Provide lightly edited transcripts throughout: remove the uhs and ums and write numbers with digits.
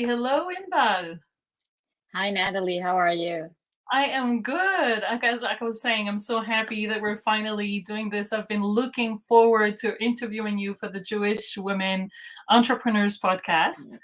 Hello, Inbal. Hi, Natalie. How are you? I am good. Like I was saying, I'm so happy that we're finally doing this. I've been looking forward to interviewing you for the Jewish Women Entrepreneurs podcast.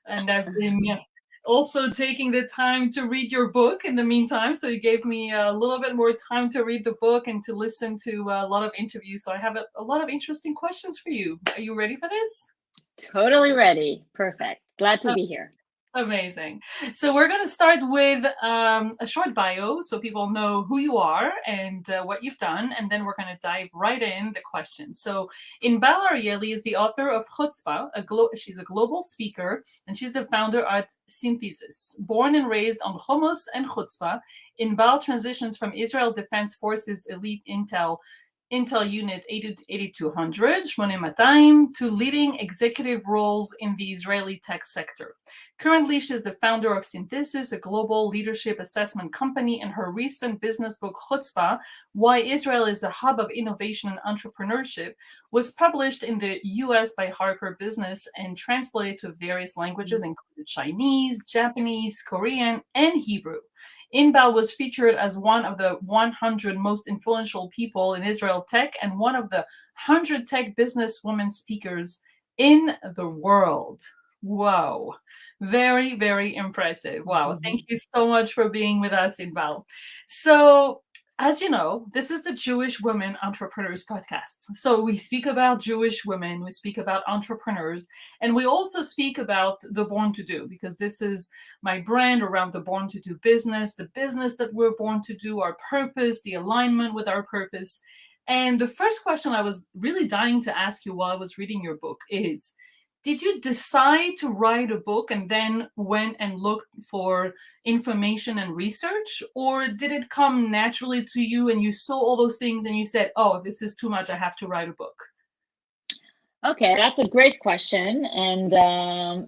And I've been also taking the time to read your book in the meantime. So you gave me a little bit more time to read the book and to listen to a lot of interviews. So I have a lot of interesting questions for you. Are you ready for this? Totally ready. Perfect. Glad to be here. Amazing. So we're going to start with a short bio so people know who you are and what you've done, and then we're going to dive right in the questions. So Inbal Arieli is the author of Chutzpah. She's a global speaker, and she's the founder at Synthesis. Born and raised on hummus and Chutzpah, Inbal transitions from Israel Defense Forces elite Intel Unit 8200, 8200, to leading executive roles in the Israeli tech sector. Currently, she's the founder of Synthesis, a global leadership assessment company, and her recent business book, Hutzpah, Why Israel is a Hub of Innovation and Entrepreneurship, was published in the US by Harper Business and translated to various languages, including Chinese, Japanese, Korean, and Hebrew. Inbal was featured as one of the 100 most influential people in Israel tech and one of the 100 tech businesswomen speakers in the world. Wow. Very, very impressive. Wow. Thank you so much for being with us, Inbal. So, as you know, this is the Jewish Women Entrepreneurs podcast. So, we speak about Jewish women, we speak about entrepreneurs, and we also speak about the Born to Do, because this is my brand around the Born to Do business, the business that we're born to do, our purpose, the alignment with our purpose. And the first question I was really dying to ask you while I was reading your book is, did you decide to write a book and then went and looked for information and research? Or did it come naturally to you and you saw all those things and you said, oh, this is too much, I have to write a book? Okay, that's a great question. And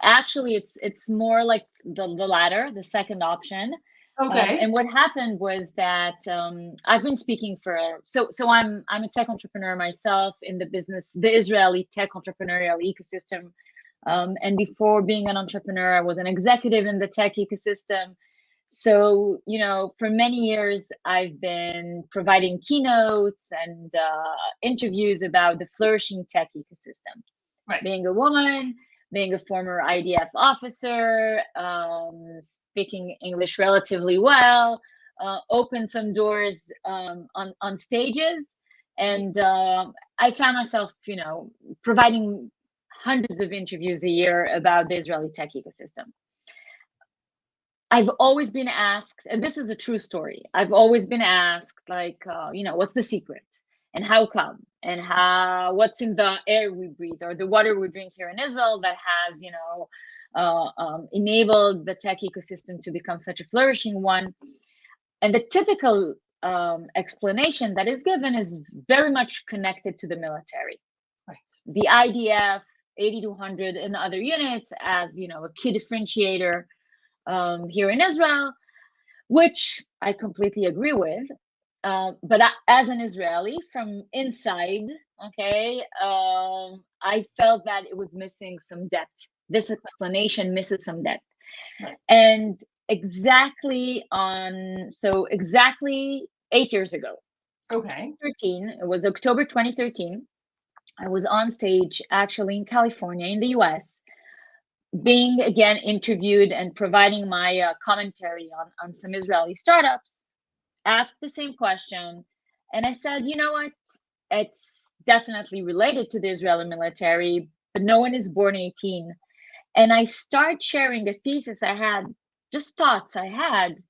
actually, it's more like the latter, the second option. Okay. And what happened was that I've been speaking for I'm a tech entrepreneur myself in the business, the Israeli tech entrepreneurial ecosystem. And before being an entrepreneur, I was an executive in the tech ecosystem. So, for many years, I've been providing keynotes and interviews about the flourishing tech ecosystem. Right. Being a woman, being a former IDF officer, speaking English relatively well, opened some doors on stages. And I found myself, providing hundreds of interviews a year about the Israeli tech ecosystem. I've always been asked, and this is a true story, I've always been asked, like, what's the secret? And how come? And what's in the air we breathe or the water we drink here in Israel that has, enabled the tech ecosystem to become such a flourishing one? And the typical explanation that is given is very much connected to the military. Right. The IDF, 8200 and other units as, a key differentiator here in Israel, which I completely agree with. But as an Israeli from inside, okay, I felt that it was missing some depth. This explanation misses some depth. Right. And exactly 8 years ago. Okay. It was October 2013. I was on stage actually in California in the US, being again interviewed and providing my commentary on some Israeli startups, asked the same question. And I said, you know what? It's definitely related to the Israeli military, but no one is born 18. And I start sharing a thesis I had, just thoughts I had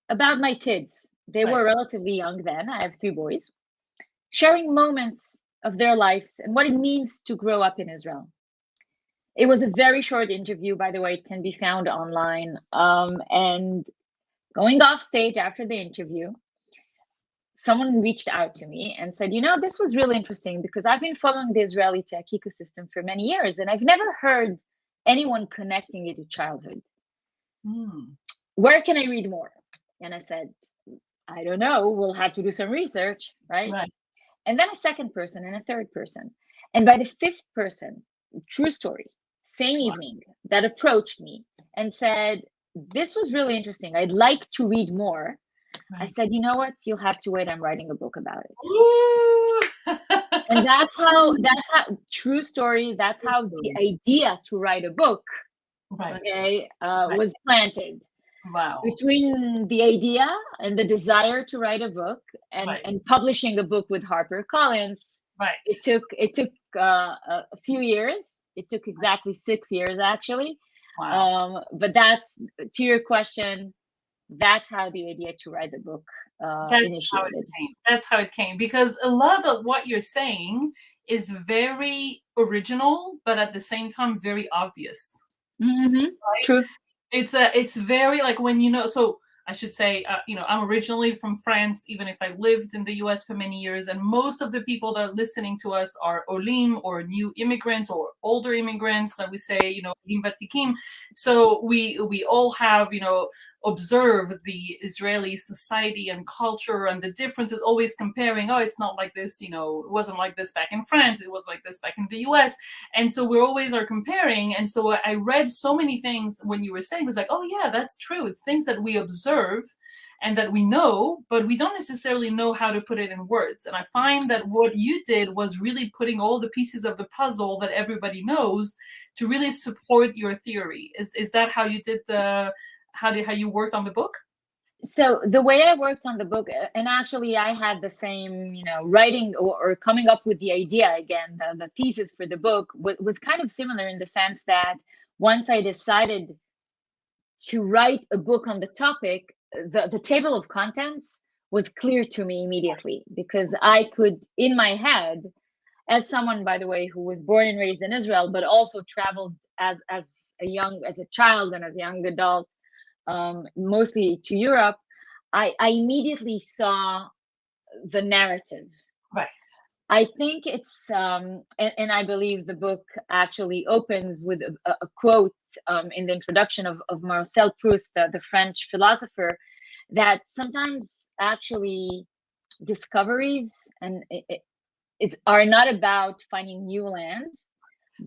about my kids. They were relatively young then. I have 3 boys, sharing moments of their lives and what it means to grow up in Israel. It was a very short interview, by the way. It can be found online. And going off stage after the interview, someone reached out to me and said, this was really interesting because I've been following the Israeli tech ecosystem for many years, and I've never heard anyone connecting it to childhood. Where can I read more? And I said, I don't know. We'll have to do some research, right? And then a second person and a third person. And by the 5th person, true story, same evening, that approached me and said, this was really interesting. I'd like to read more. I Right. said, you know what? You'll have to wait. I'm writing a book about it. Ooh. And that's how, true story, that's how the idea to write a book, Right. okay, Right. was planted. Wow. Between the idea and the desire to write a book and, Right. and publishing a book with HarperCollins, Right. it took a few years. It took exactly 6 years, actually. Wow. But that's, to your question, that's how the idea to write the book That's how it initiated. came. That's how it came. Because a lot of what you're saying is very original, but at the same time very obvious. Mm-hmm. Right? True. It's very like when you know. So I should say, I'm originally from France, even if I lived in the US for many years, and most of the people that are listening to us are olim or new immigrants or older immigrants, that we say, olim vatikim. So we all have, observed the Israeli society and culture, and the difference is always comparing. Oh, it's not like this, it wasn't like this back in France, it was like this back in the US. And so we always are comparing. And so I read so many things when you were saying, it was like, oh yeah, that's true. It's things that we observe and that we know, but we don't necessarily know how to put it in words. And I find that what you did was really putting all the pieces of the puzzle that everybody knows to really support your theory. Is that how you did how you worked on the book? So the way I worked on the book, and actually I had the same, writing or coming up with the idea again, the thesis for the book was kind of similar in the sense that once I decided to write a book on the topic, the table of contents was clear to me immediately, because I could, in my head, as someone, by the way, who was born and raised in Israel, but also traveled as a child and as a young adult, mostly to Europe, I immediately saw the narrative. Right. I think it's, and I believe the book actually opens with a quote in the introduction of Marcel Proust, the French philosopher, that sometimes actually discoveries and are not about finding new lands,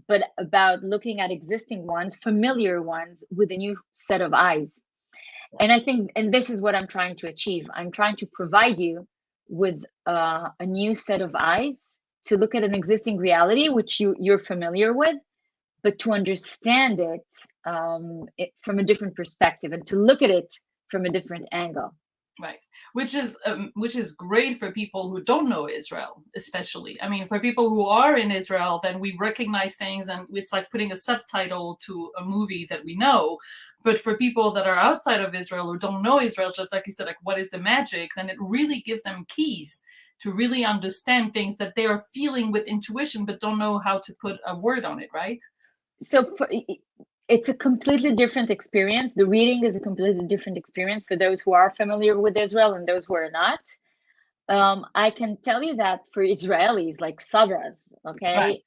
but about looking at existing ones, familiar ones, with a new set of eyes. And I think, and this is what I'm trying to achieve. I'm trying to provide you with a new set of eyes to look at an existing reality, which you're familiar with, but to understand it from a different perspective and to look at it from a different angle. Right, which is great for people who don't know Israel, especially. I mean, for people who are in Israel, then we recognize things, and it's like putting a subtitle to a movie that we know. But for people that are outside of Israel or don't know Israel, just like you said, like what is the magic? Then it really gives them keys to really understand things that they are feeling with intuition, but don't know how to put a word on it, right? So it's a completely different experience. The reading is a completely different experience for those who are familiar with Israel and those who are not. I can tell you that for Israelis, like Sabras, okay, Right.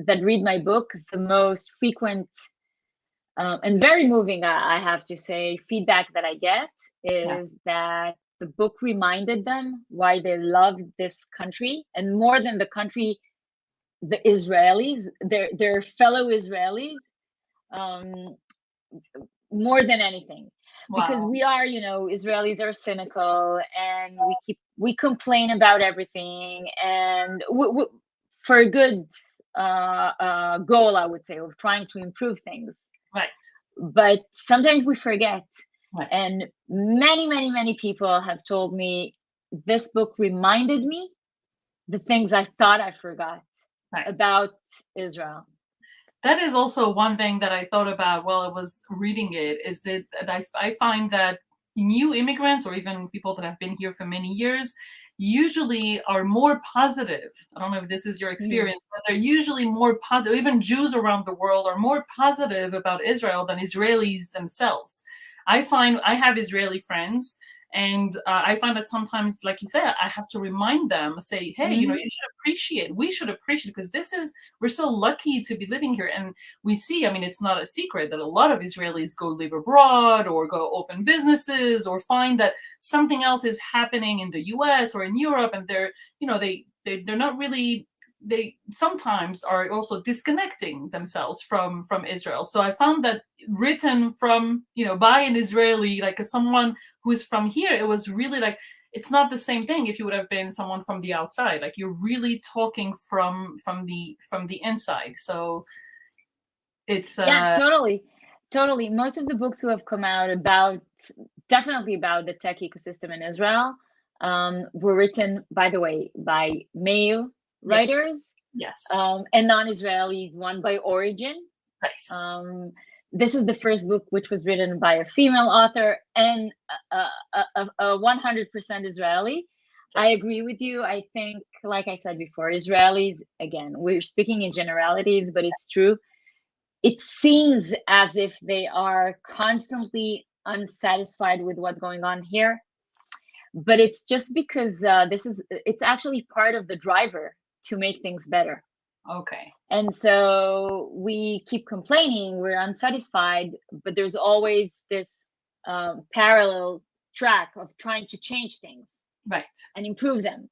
that read my book, the most frequent and very moving, I have to say, feedback that I get is that the book reminded them why they love this country, and more than the country, the Israelis, their fellow Israelis, more than anything. Because we are, Israelis are cynical, and we complain about everything, and for a good goal, I would say, of trying to improve things. Right. But sometimes we forget. Right. And many people have told me this book reminded me the things I thought I forgot about Israel. That is also one thing that I thought about while I was reading it, is that I find that new immigrants, or even people that have been here for many years, usually are more positive. I don't know if this is your experience, but they're usually more positive. Even Jews around the world are more positive about Israel than Israelis themselves. I find I have Israeli friends, and I find that sometimes, like you said, I have to remind them, say, hey, you should appreciate, we should appreciate, because we're so lucky to be living here. And we see, I mean, it's not a secret that a lot of Israelis go live abroad or go open businesses or find that something else is happening in the US or in Europe, and they're not really they sometimes are also disconnecting themselves from Israel. So I found that written from, by an Israeli, like someone who is from here, it was really like, it's not the same thing if you would have been someone from the outside. Like you're really talking from the inside. So it's Yeah, totally. Most of the books who have come out definitely about the tech ecosystem in Israel, were written, by the way, by male yes, writers, yes, and non-Israelis, one by origin. nice, This is the first book which was written by a female author and a 100% Israeli. I yes, agree with you. I think, like I said before, Israelis, again, we're speaking in generalities, but it's true. It seems as if they are constantly unsatisfied with what's going on here, but it's just because it's actually part of the driver to make things better. okay, And so we keep complaining, we're unsatisfied, but there's always this parallel track of trying to change things right, and improve them.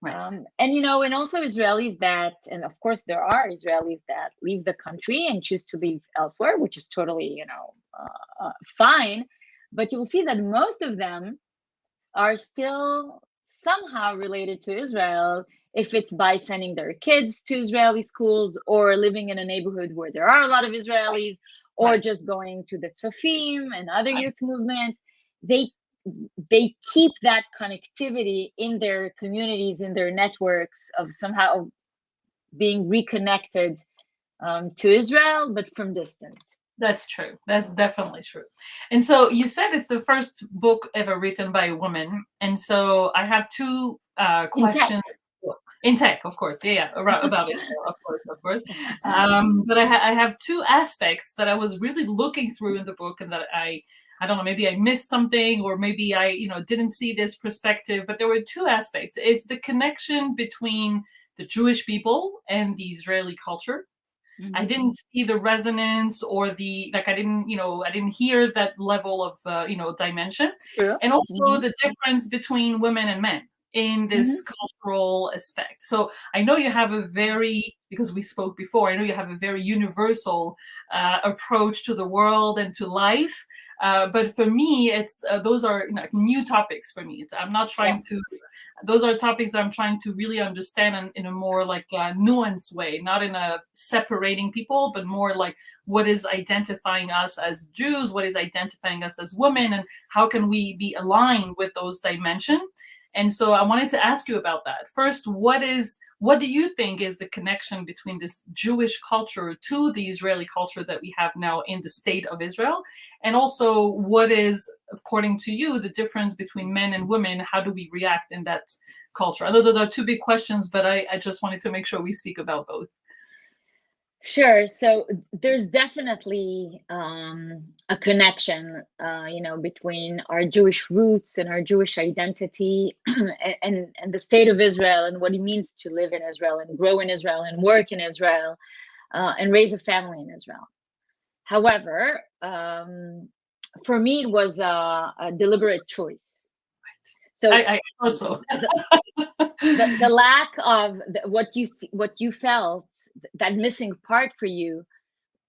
right, And also Israelis and of course there are Israelis that leave the country and choose to live elsewhere, which is totally, fine. But you will see that most of them are still somehow related to Israel, if it's by sending their kids to Israeli schools or living in a neighborhood where there are a lot of Israelis, or right. just going to the Tzofim and other youth movements. They keep that connectivity in their communities, in their networks, of somehow being reconnected to Israel, but from distance. That's true. That's definitely true. And so you said it's the first book ever written by a woman. And so I have two In tech. questions in tech, of course. Yeah, about it, of course. But I have two aspects that I was really looking through in the book, and that I don't know, maybe I missed something, or maybe I, didn't see this perspective. But there were two aspects. It's the connection between the Jewish people and the Israeli culture. I didn't see the resonance, or I didn't hear that level of, dimension. True. And also the difference between women and men in this cultural aspect. So I know you have because we spoke before, I know you have a very universal approach to the world and to life. But for me, those are new topics for me. I'm not trying Yes. to. Those are topics that I'm trying to really understand in a more like nuanced way, not in a separating people, but more like what is identifying us as Jews, what is identifying us as women, and how can we be aligned with those dimensions. And so I wanted to ask you about that. First, what do you think is the connection between this Jewish culture to the Israeli culture that we have now in the state of Israel? And also, what is, according to you, the difference between men and women? How do we react in that culture? I know those are two big questions, but I just wanted to make sure we speak about both. Sure. So there's definitely a connection, between our Jewish roots and our Jewish identity, and the state of Israel, and what it means to live in Israel and grow in Israel and work in Israel, and raise a family in Israel. However, for me, it was a deliberate choice. So I thought so. the lack of what you felt, that missing part for you,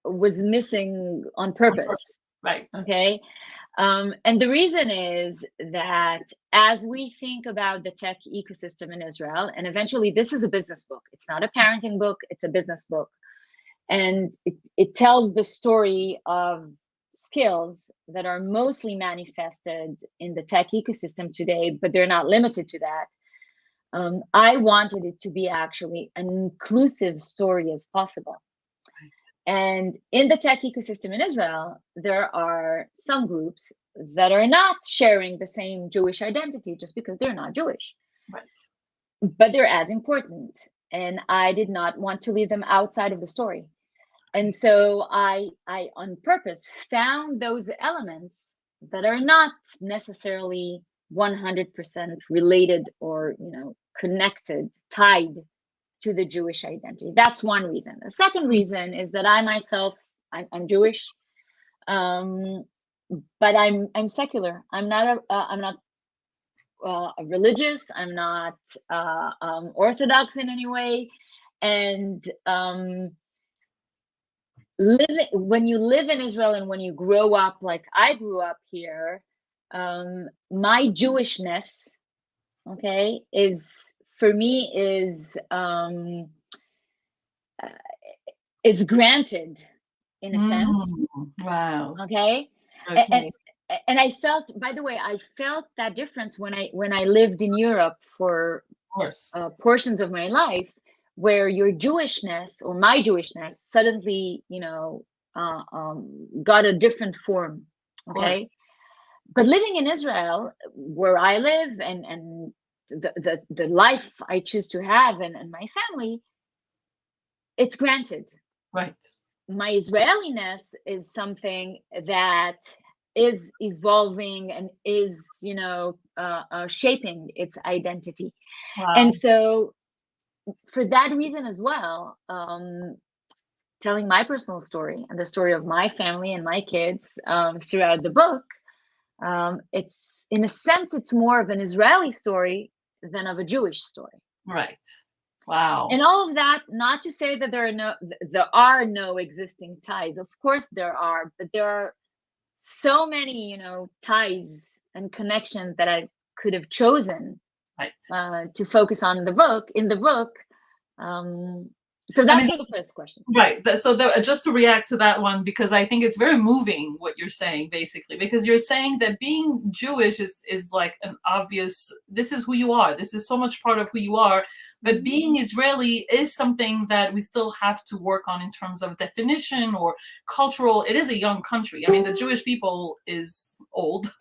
was missing on purpose. Right. Okay. And the reason is that as we think about the tech ecosystem in Israel, and eventually this is a business book, it's not a parenting book, it's a business book. And it tells the story of skills that are mostly manifested in the tech ecosystem today, but they're not limited to that. I wanted it to be actually an inclusive story as possible. And in the tech ecosystem in Israel, there are some groups that are not sharing the same Jewish identity just because they're not Jewish. Right. But they're as important. And I did not want to leave them outside of the story. And so I on purpose found those elements that are not necessarily 100% related or, connected, tied to the Jewish identity. That's one reason. The second reason is that I myself, I'm Jewish, but I'm secular. I'm not religious. I'm not Orthodox in any way. And when you live in Israel and when you grow up, like I grew up here, my Jewishness, okay, is for me is granted in a sense. Wow. Okay. Okay. And I felt, by the way, I felt that difference when I lived in Europe for Of course. portions of my life, where your Jewishness or my Jewishness suddenly, got a different form. Of Okay. course. But living in Israel, where I live, and the life I choose to have, and my family, it's granted. Right. My Israeliness is something that is evolving and is, shaping its identity. Wow. And so for that reason as well, telling my personal story and the story of my family and my kids throughout the book, it's, in a sense, it's more of an Israeli story than of a Jewish story. Right. Wow. And all of that, not to say that there are no existing ties. Of course there are, but there are so many, ties and connections that I could have chosen Right. to focus on in the book. So that's for the first question. Right. So just to react to that one, because I think it's very moving what you're saying, basically, because you're saying that being Jewish is like an obvious, this is who you are. This is so much part of who you are. But being Israeli is something that we still have to work on in terms of definition or cultural. It is a young country. I mean, the Jewish people is old.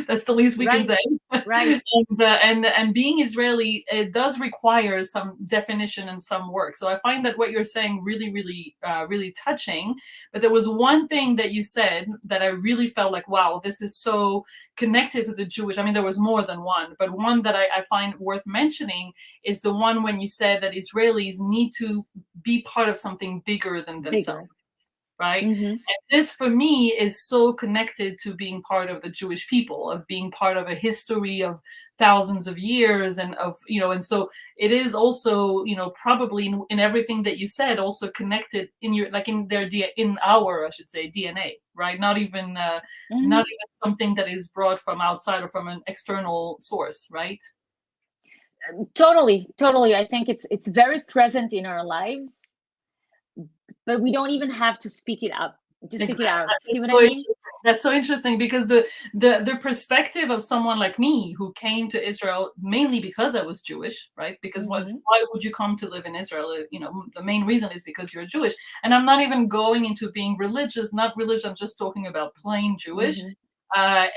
That's the least we can say. Right. And being Israeli, it does require some definition and some work. So I find that what you're saying really, really, really touching. But there was one thing that you said that I really felt like, wow, this is so connected to the Jewish. I mean, there was more than one, but one that I find worth mentioning is the one when you said that Israelis need to be part of something bigger than themselves. Right. And this for me is so connected to being part of the Jewish people, of being part of a history of thousands of years, and of, and so it is also, probably in everything that you said, also connected in your, like in their in our, I should say, DNA, right? Not even not even something that is brought from outside or from an external source, right? Totally. I think it's very present in our lives, but we don't even have to speak it up. Just speak it out. See what I mean? That's so interesting, because the perspective of someone like me who came to Israel mainly because I was Jewish, right? Because why would you come to live in Israel? The main reason is because you're Jewish. And I'm not even going into being religious, not religious. I'm just talking about plain Jewish.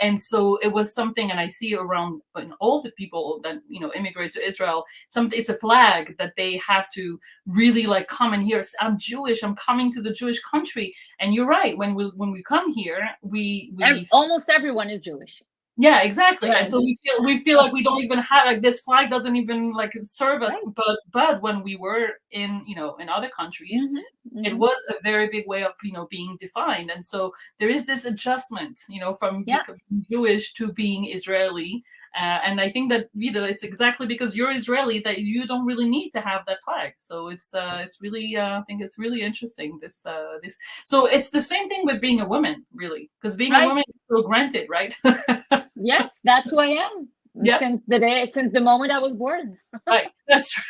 And so it was something, and I see around in all the people that immigrate to Israel, it's a flag that they have to really like come and hear. I'm Jewish. I'm coming to the Jewish country. And you're right. When we come here, we almost everyone is Jewish. Yeah, exactly. Right. And so we feel like we don't even have, like, this flag doesn't even like serve us. Right. But when we were in in other countries, it was a very big way of being defined. And so there is this adjustment from becoming Jewish to being Israeli. And I think that it's exactly because you're Israeli that you don't really need to have that flag. So it's really I think it's really interesting, this. So it's the same thing with being a woman, really, because being a woman is still granted, right? Yes, that's who I am. Yeah. Since the moment I was born. Right, that's true.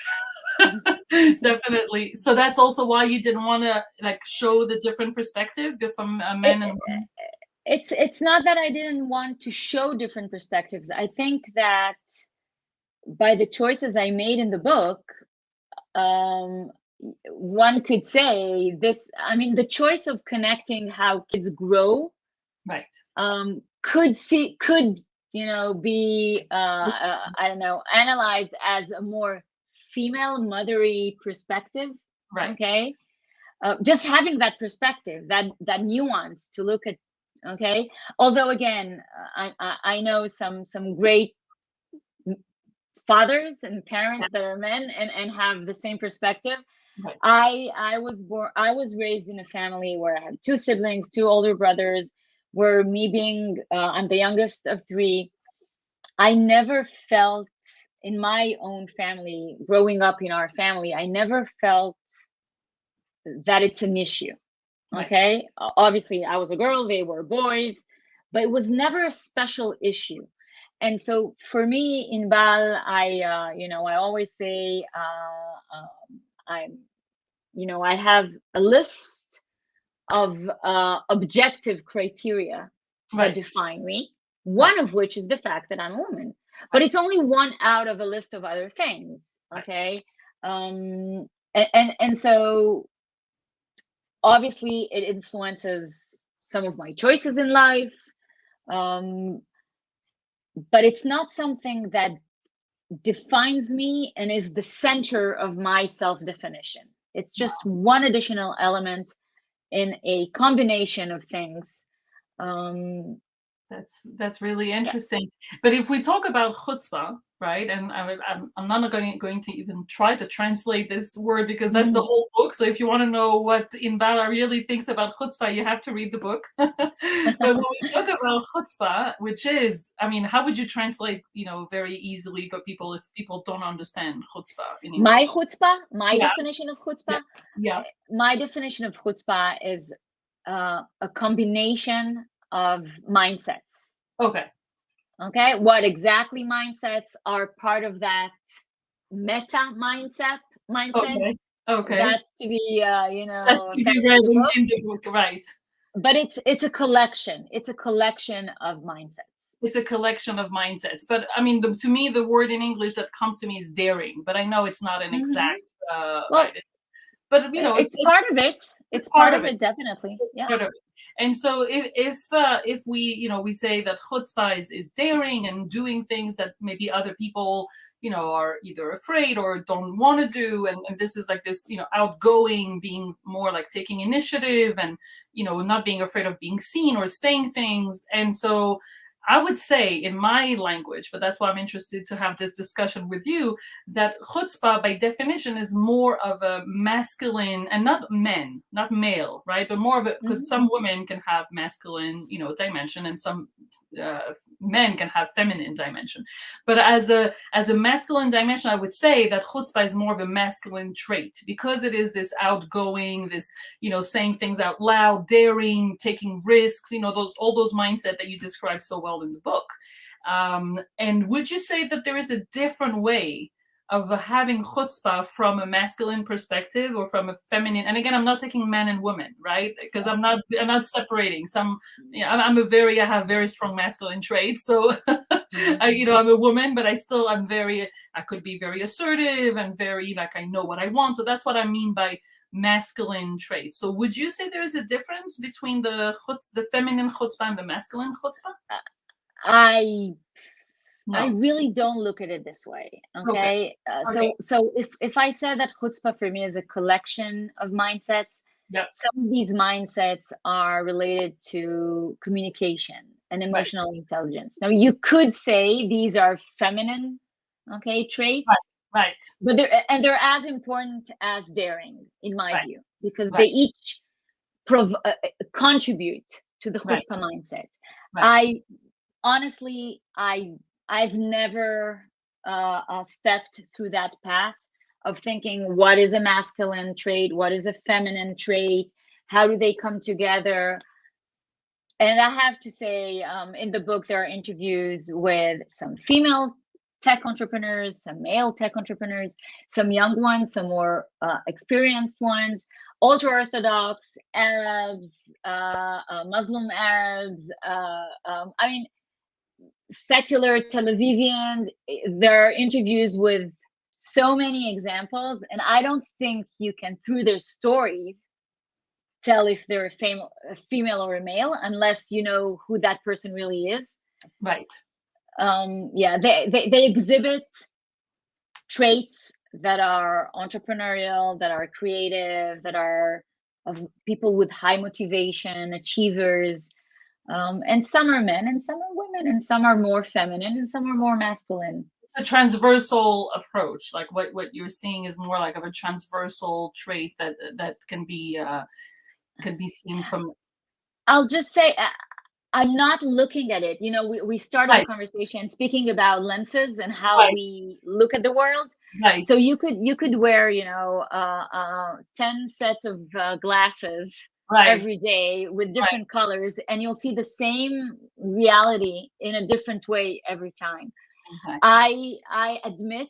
Definitely. So that's also why you didn't want to like show the different perspective from men and women. It's not that I didn't want to show different perspectives. I think that by the choices I made in the book, one could say this. I mean, the choice of connecting how kids grow, right? Could be I don't know, analyzed as a more female mothery perspective. Right. Okay. Just having that perspective, that nuance to look at. Okay. Although again, I know some great fathers and parents that are men and have the same perspective. Right. I was raised in a family where I had 2 siblings, 2 older brothers, where me being I'm the youngest of 3, I never felt in my own family, growing up in our family, I never felt that it's an issue. Right. Okay. Obviously, I was a girl, they were boys, but it was never a special issue. And so for me, in Bal, I always say, I'm, I have a list of objective criteria that Right. define me, Right. one of which is the fact that I'm a woman. But it's only one out of a list of other things. Right. Okay. And so obviously it influences some of my choices in life. Um, but it's not something that defines me and is the center of my self definition. It's just one additional element in a combination of things. Um, That's really yeah. interesting. But if we talk about chutzpah, right? And I'm not going to even try to translate this word because that's the Mhm. whole book. So if you want to know what Inbal Arieli thinks about chutzpah, you have to read the book. But when we talk about chutzpah, which is, I mean, how would you translate, very easily for people if people don't understand chutzpah in My English? chutzpah, my Yeah, definition of yeah, chutzpah, yeah. my definition of chutzpah is a combination of mindsets. Okay, Okay, what exactly mindsets are part of that meta mindset? okay, okay. That's to be That's to be found read in the book. in the book, right? But it's a collection. It's a collection of mindsets. It's a collection of mindsets. But I mean, to me, the word in English that comes to me is daring. But I know it's not an Hmm. exact Well, right. But it's it's part of it. it's It's part part of of it. it, definitely. It's Yeah. part of it. And so if we we say that chutzpah is daring and doing things that maybe other people are either afraid or don't want to do, and this is like this outgoing, being more like taking initiative and not being afraid of being seen or saying things. And so I would say in my language, but that's why I'm interested to have this discussion with you, that chutzpah by definition is more of a masculine, and not men, not male, right? But more of it, because Hmm. some women can have masculine, dimension, and some men can have feminine dimension. But as a masculine dimension, I would say that chutzpah is more of a masculine trait because it is this outgoing, this saying things out loud, daring, taking risks, those all those mindset that you described so well in the book. And would you say that there is a different way of having chutzpah from a masculine perspective or from a feminine? And again, I'm not taking men and women, right? Because I'm not separating. I have very strong masculine traits. So I'm a woman, but I could be very assertive and very like I know what I want. So that's what I mean by masculine traits. So would you say there is a difference between the feminine chutzpah and the masculine chutzpah? I I No. really don't look at it this way. Okay. Okay. Okay. So if I said that chutzpah for me is a collection of mindsets, Yep. some of these mindsets are related to communication and Right. emotional intelligence. Now you could say these are feminine, okay, Right. traits, Right. but they're as important as daring, in my Right. view, because they Right. each contribute to the Right. chutzpah mindset. Right. I honestly, I've never stepped through that path of thinking what is a masculine trait, what is a feminine trait, how do they come together. And I have to say, in the book, there are interviews with some female tech entrepreneurs, some male tech entrepreneurs, some young ones, some more experienced ones, ultra Orthodox Arabs, Muslim Arabs. I mean, secular Televisions. There are interviews with so many examples, and I don't think you can, through their stories, tell if they're a female or a male unless you know who that person really is. Right. Yeah, they exhibit traits that are entrepreneurial, that are creative, that are of people with high motivation, achievers. And some are men, and some are women, and some are more feminine, and some are more masculine. A transversal approach, like what you're seeing is more like of a transversal trait that can be seen from. I'll just say, I'm not looking at it. We started the Right, conversation speaking about lenses and how right, we look at the world. right, So you could wear 10 sets of glasses right, every day with right, different colors, and you'll see the same reality in a different way every time. exactly. I admit,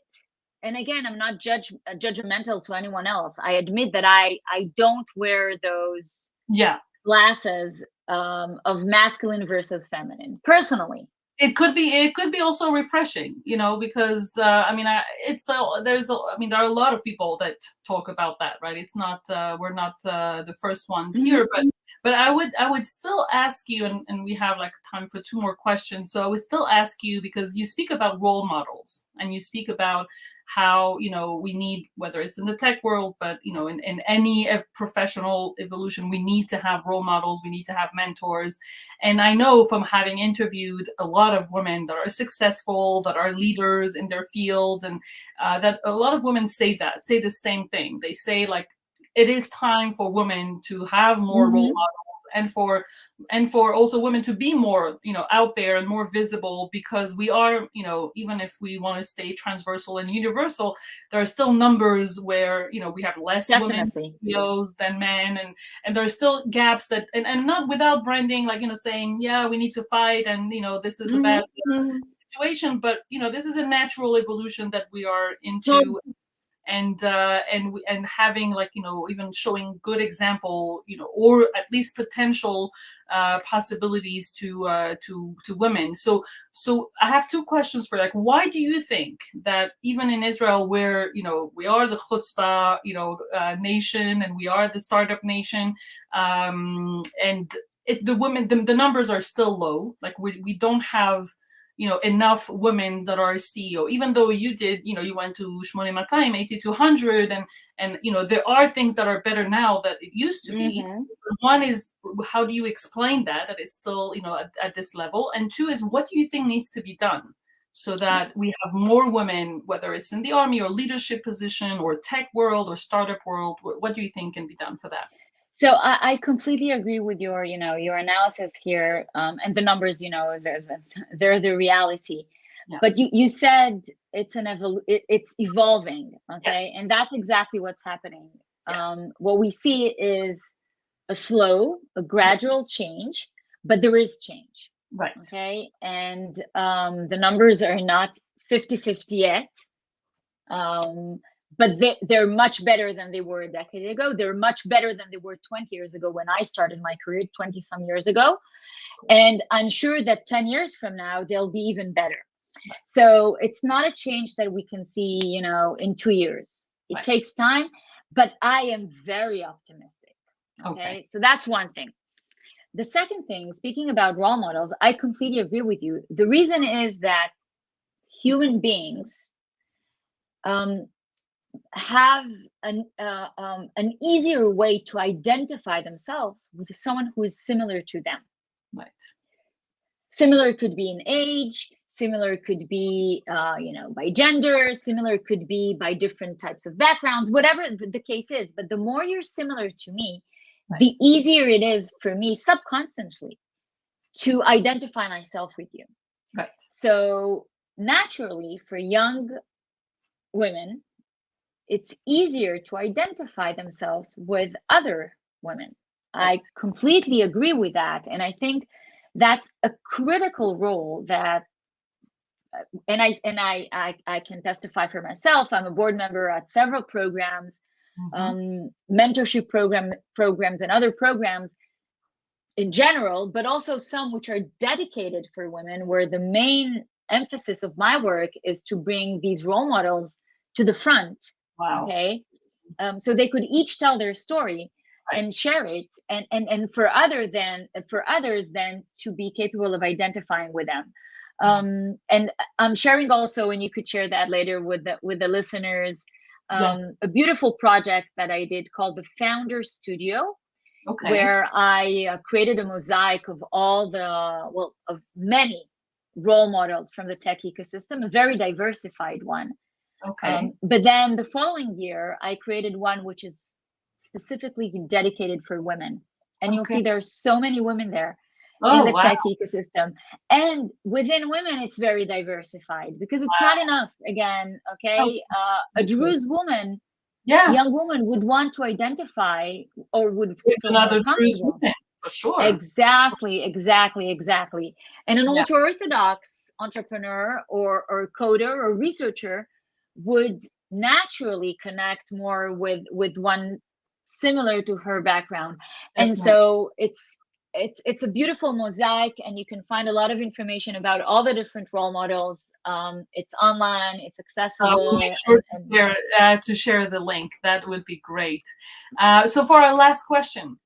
and again, I'm not judgmental to anyone else. I admit that I don't wear those Yeah. glasses of masculine versus feminine personally. It could be also refreshing, because I mean, there are a lot of people that talk about that, right? It's not we're not the first ones Mhm. here, but I would still ask you, and we have like time for two more questions. So I would still ask you, because you speak about role models and you speak about how we need, whether it's in the tech world, but in any professional evolution, we need to have role models, we need to have mentors. And I know from having interviewed a lot of women that are successful, that are leaders in their field, and that a lot of women say the same thing. They say, like, it is time for women to have more role Mhm. models, and for also women to be more out there and more visible, because we are, even if we want to stay transversal and universal, there are still numbers where we have less women Definitely. CEOs than men, and there are still gaps that, and not without branding, like saying, yeah, we need to fight, and this is a Mhm. bad Mhm. situation, but this is a natural evolution that we are So into. And having, like, even showing good example, or at least potential possibilities to women. So I have two questions for, like, why do you think that even in Israel, where we are the Chutzpah nation, and we are the startup nation, and the numbers are still low, like we don't have enough women that are CEO, even though you went to 8200, 8200, and there are things that are better now that it used to be. Mhm. One is, how do you explain that it's still at this level? And two is, what do you think needs to be done so that we have more women, whether it's in the army or leadership position or tech world or startup world? What do you think can be done for that? So I completely agree with your analysis here, and the numbers, they're the reality. Yeah. But you said it's evolving, okay, Yes. and that's exactly what's happening. Yes. What we see is a Yeah. gradual change, but there is change, Right. okay, and the numbers are not 50-50 yet. Um, but they're much better than they were a decade ago. They're much better than they were 20 years ago when I started my career 20 some years ago. And I'm sure that 10 years from now, they'll be even better. Right. So it's not a change that we can see, in 2 years. It Right. takes time, but I am very optimistic. Okay. Okay. So that's one thing. The second thing, speaking about role models, I completely agree with you. The reason is that human beings um, have an easier way to identify themselves with someone who is similar to them. Right. Similar could be in age, similar could be, by gender, similar could be by different types of backgrounds, whatever the case is. But the more you're similar to me, Right. the easier it is for me subconsciously to identify myself with you. Right. So naturally, for young women, it's easier to identify themselves with other women. Right. I completely agree with that. And I think that's a critical role that and I can testify for myself. I'm a board member at several programs, Mm-hmm. mentorship programs and other programs in general, but also some which are dedicated for women, where the main emphasis of my work is to bring these role models to the front. Wow. Okay. So they could each tell their story Right. and share it, and for others then to be capable of identifying with them. And I'm sharing also, and you could share that later with the listeners, Yes. a beautiful project that I did called the Founder Studio, Okay. where I created a mosaic of of many role models from the tech ecosystem, a very diversified one. Okay. But then the following year, I created one which is specifically dedicated for women. And you'll Okay. see there are so many women there. in Oh, the wow. tech ecosystem. And within women, it's very diversified because it's not enough. Again, Wow. okay, a Druze woman, Yeah, young woman would want to identify or would with feel more another Druze comfortable. woman, for sure. Exactly, exactly, exactly. And an Yeah, ultra-Orthodox entrepreneur or coder or researcher would naturally connect more with one similar to her background. And definitely. so it's a beautiful mosaic, and you can find a lot of information about all the different role models. It's online, it's We'll make accessible, sure and to share the link. That would be great. So for our last question,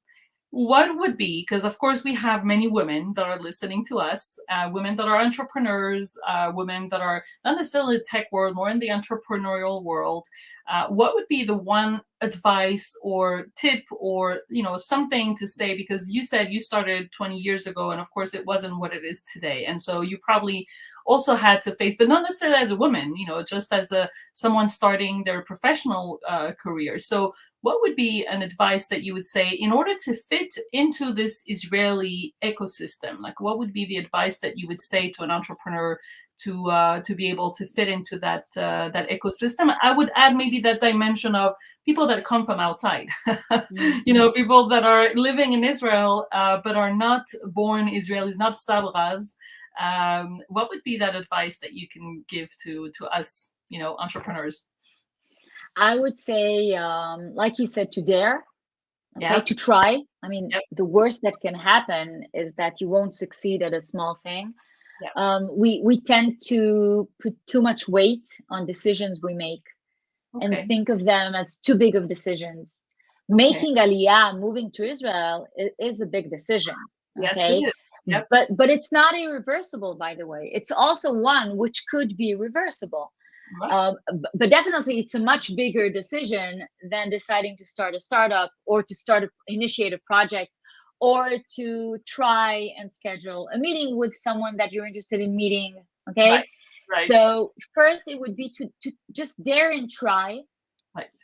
what would be, because of course we have many women that are listening to us, women that are entrepreneurs, women that are not necessarily in the tech world nor in the entrepreneurial world, what would be the one advice or tip or something to say, because you said you started 20 years ago and of course it wasn't what it is today, and so you probably also had to face, but not necessarily as a woman, just as a someone starting their professional career. So what would be an advice that you would say in order to fit into this Israeli ecosystem? Like, what would be the advice that you would say to an entrepreneur to be able to fit into that ecosystem? I would add maybe that dimension of people that come from outside, people that are living in Israel but are not born Israelis, not sabras. What would be that advice that you can give to us, entrepreneurs? I would say, like you said, to dare, okay, Yeah. to try. I mean, Yep. the worst that can happen is that you won't succeed at a small thing. Yeah. We tend to put too much weight on decisions we make and Okay. think of them as too big of decisions. Okay. Making Aliyah, moving to Israel, is a big decision, Yes, it okay? is. Yep. But it's not irreversible, by the way. It's also one which could be reversible. Right. But definitely, it's a much bigger decision than deciding to start a startup or to initiate a project or to try and schedule a meeting with someone that you're interested in meeting. Okay. Right. Right. So first, it would be to just dare and try. Right.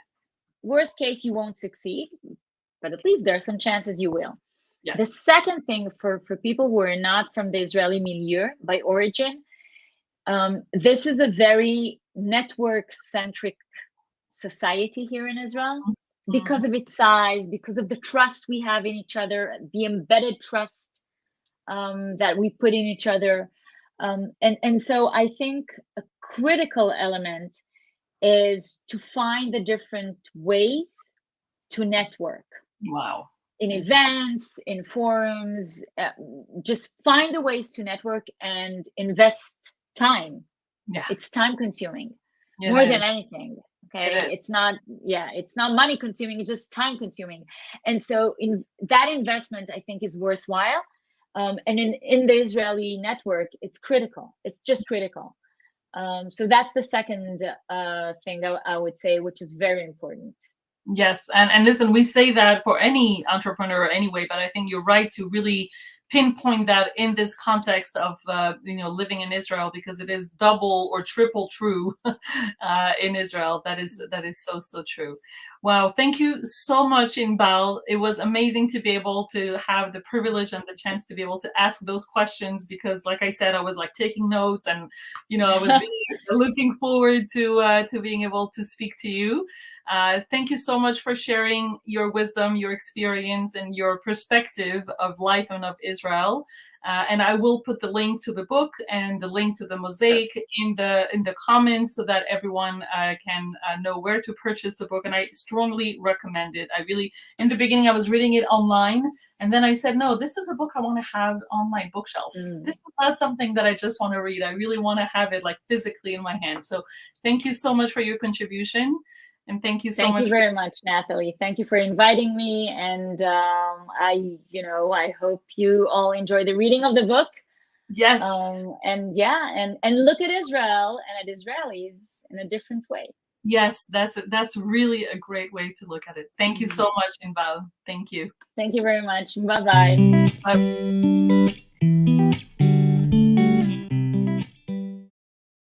Worst case, you won't succeed, but at least there are some chances you will. Yeah. The second thing for people who are not from the Israeli milieu by origin, this is a very network-centric society here in Israel because Mhm. of its size, because of the trust we have in each other, the embedded trust that we put in each other. And so I think a critical element is to find the different ways to network Wow. in events, in forums, just find the ways to network and invest time. Yeah. It's time consuming It more than is. anything. It Okay. is. It's not money consuming, it's just time consuming. And so in that investment, I think is worthwhile. And in the Israeli network, it's critical. It's just critical. So that's the second thing I would say, which is very important. Yes, and listen, we say that for any entrepreneur anyway, but I think you're right to really pinpoint that in this context of living in Israel, because it is double or triple true in Israel. That is so true. Wow, thank you so much, Inbal. It was amazing to be able to have the privilege and the chance to be able to ask those questions, because, like I said, I was like taking notes, and I was really looking forward to being able to speak to you. Thank you so much for sharing your wisdom, your experience, and your perspective of life and of Israel. And I will put the link to the book and the link to the mosaic in the comments so that everyone can know where to purchase the book. And I strongly recommend it. I really, in the beginning, I was reading it online, and then I said, no, this is a book I want to have on my bookshelf. This is not something that I just want to read. I really want to have it like physically in my hand. So thank you so much for your contribution. And thank you so Thank you much. very much, Natalie. Thank you for inviting me. And I hope you all enjoy the reading of the book. Yes. And look at Israel and at Israelis in a different way. Yes, that's really a great way to look at it. Thank you so much, Inbal. Thank you. Thank you very much. Bye-bye. Bye.